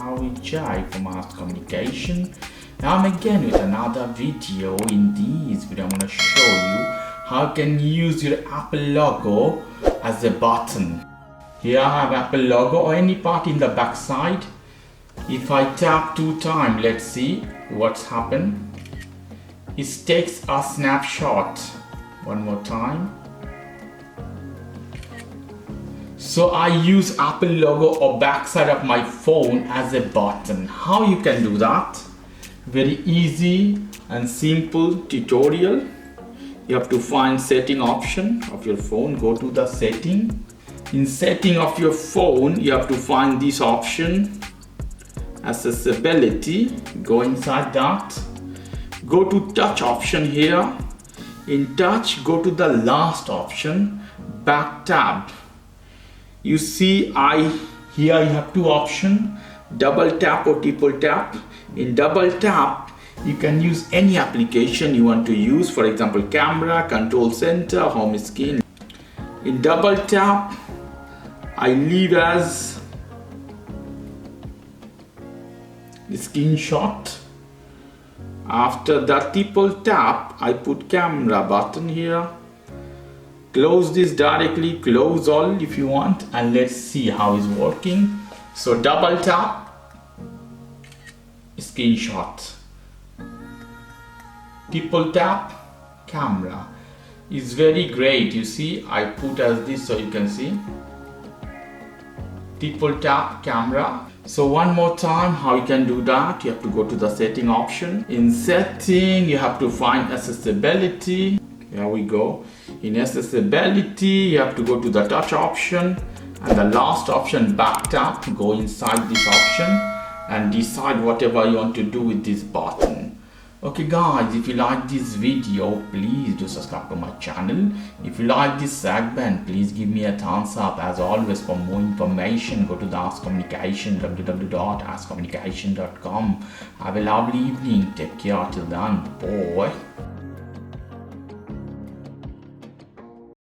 how we Jai from Ask Communication. Now I'm again with another video. In this video I'm going to show you how you can use your Apple logo as a button. Here I have Apple logo or any part in the back side. If I tap 2 times, let's see what's happened. It takes a snapshot. One more time. So I use Apple logo or backside of my phone as a button. How you can do that? Very easy and simple tutorial. You have to find setting option of your phone. Go to the setting. In setting of your phone, you have to find this option, accessibility. Go inside that. Go to touch option here. In touch, go to the last option, back tab. You see here you have 2 options, double tap or triple tap. In double tap, you can use any application you want to use, for example camera, control center, home screen. In double tap, I leave as the screenshot. After that triple tap, I put camera button here. Close this directly, close all if you want, and let's see how it's working. So double tap, screenshot. Triple tap, camera. It's very great. You see, I put as this so you can see. Triple tap, camera. So one more time, how you can do that? You have to go to the setting option. In setting, you have to find accessibility. Here we go. In accessibility, you have to go to the touch option and the last option, back tap. Go inside this option and decide whatever you want to do with this button. Okay guys, if you like this video, please do subscribe to my channel. If you like this segment, please give me a thumbs up. As always, for more information, go to the Ask Communication, www.askcommunication.com. Have a lovely evening. Take care till then. Bye.